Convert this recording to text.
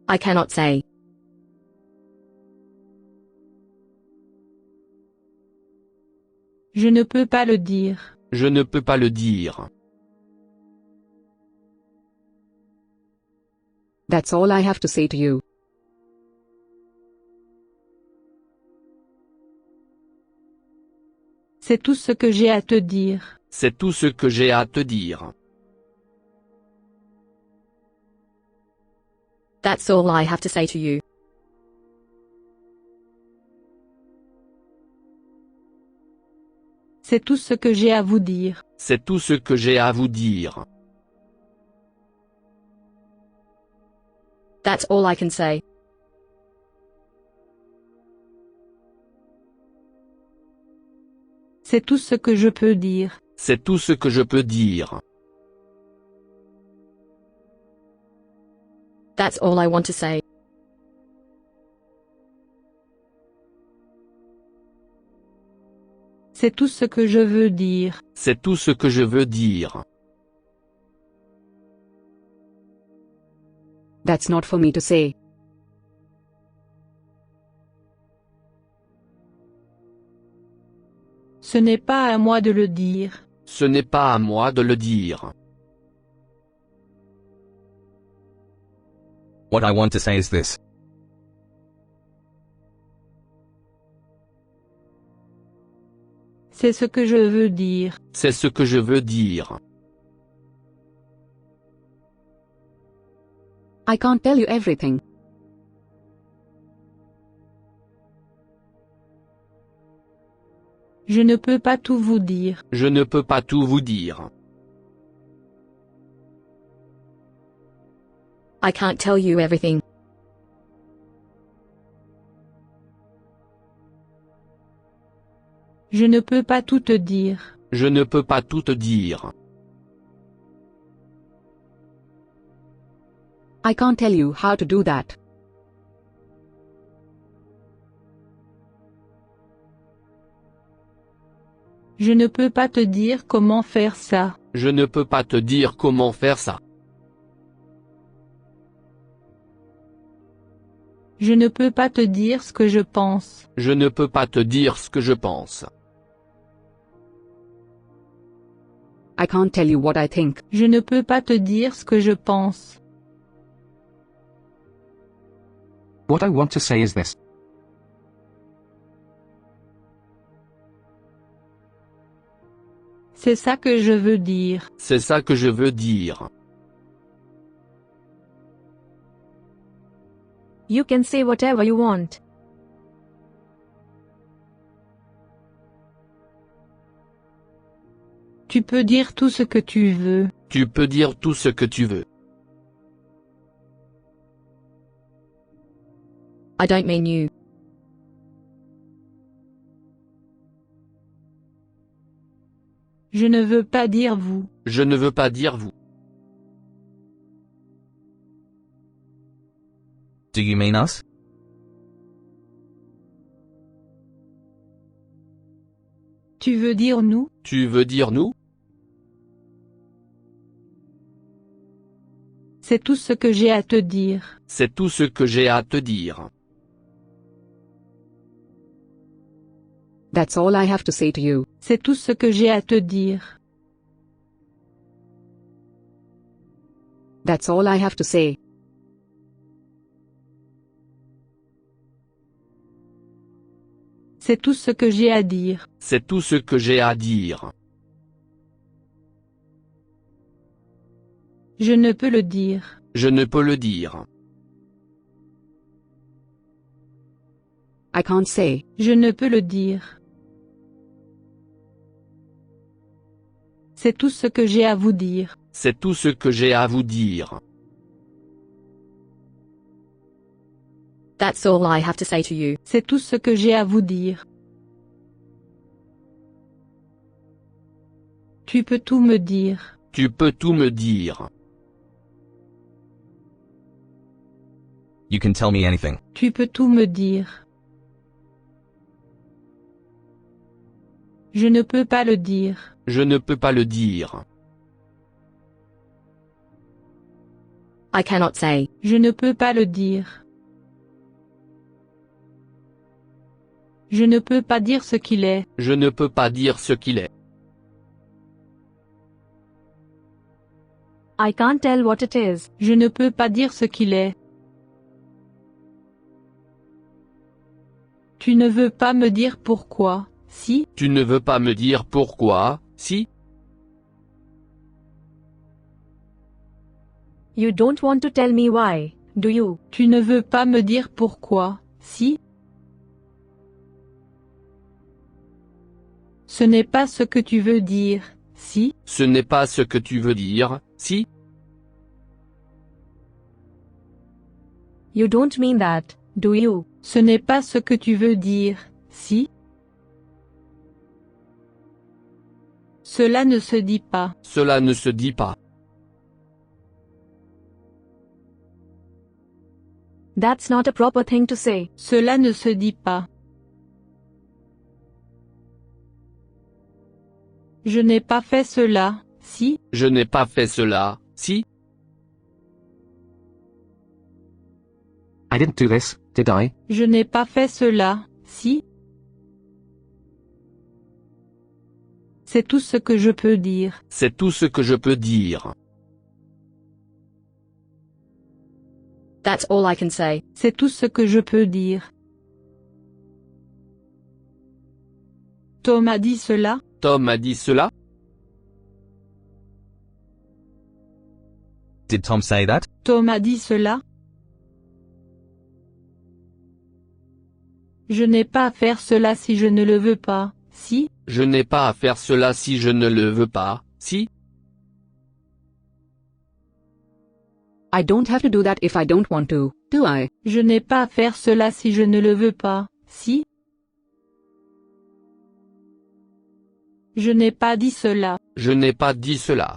I cannot say. Je ne peux pas le dire. Je ne peux pas le dire. That's all I have to say to you. C'est tout ce que j'ai à te dire. C'est tout ce que j'ai à te dire. That's all I have to say to you. C'est tout ce que j'ai à vous dire. C'est tout ce que j'ai à vous dire. That's all I can say. C'est tout ce que je peux dire. C'est tout ce que je peux dire. That's all I want to say. C'est tout ce que je veux dire. C'est tout ce que je veux dire. That's not for me to say. Ce n'est pas à moi de le dire. Ce n'est pas à moi de le dire. What I want to say is this. C'est ce que je veux dire. C'est ce que je veux dire. I can't tell you everything. Je ne peux pas tout vous dire. Je ne peux pas tout vous dire. I can't tell you everything. Je ne peux pas tout te dire. Je ne peux pas tout te dire. I can't tell you how to do that. Je ne peux pas te dire comment faire ça. Je ne peux pas te dire comment faire ça. Je ne peux pas te dire ce que je pense. Je ne peux pas te dire ce que je pense. I can't tell you what I think. Je ne peux pas te dire ce que je pense. What I want to say is this. C'est ça que je veux dire. C'est ça que je veux dire. You can say whatever you want. Tu peux dire tout ce que tu veux. Tu peux dire tout ce que tu veux. I don't mean you. Je ne veux pas dire vous. Je ne veux pas dire vous. Do you mean us? Tu veux dire nous? Tu veux dire nous? C'est tout ce que j'ai à te dire. C'est tout ce que j'ai à te dire. That's all I have to say to you. C'est tout ce que j'ai à te dire. That's all I have to say. C'est tout ce que j'ai à dire. C'est tout ce que j'ai à dire. Je ne peux le dire. Je ne peux le dire. I can't say. Je ne peux le dire. C'est tout ce que j'ai à vous dire. C'est tout ce que j'ai à vous dire. That's all I have to say to you. C'est tout ce que j'ai à vous dire. Tu peux tout me dire. Tu peux tout me dire. You can tell me anything. Tu peux tout me dire. Je ne peux pas le dire. Je ne peux pas le dire. I cannot say. Je ne peux pas le dire. Je ne peux pas dire ce qu'il est. Je ne peux pas dire ce qu'il est. I can't tell what it is. Je ne peux pas dire ce qu'il est. Tu ne veux pas me dire pourquoi, si? Tu ne veux pas me dire pourquoi, si? You don't want to tell me why, do you? Tu ne veux pas me dire pourquoi, si? Ce n'est pas ce que tu veux dire, si? Ce n'est pas ce que tu veux dire, si? You don't mean that, do you? Ce n'est pas ce que tu veux dire, si? Cela ne se dit pas. Cela ne se dit pas. That's not a proper thing to say. Cela ne se dit pas. Je n'ai pas fait cela, si? Je n'ai pas fait cela, si? I didn't do this, did I? Je n'ai pas fait cela, si? C'est tout ce que je peux dire. C'est tout ce que je peux dire. That's all I can say. C'est tout ce que je peux dire. Tom a dit cela? Tom a dit cela? Did Tom say that? Tom a dit cela? Je n'ai pas à faire cela si je ne le veux pas, si? Je n'ai pas à faire cela si je ne le veux pas, si? I don't have to do that if I don't want to, do I? Je n'ai pas à faire cela si je ne le veux pas, si? Je n'ai pas dit cela. Je n'ai pas dit cela.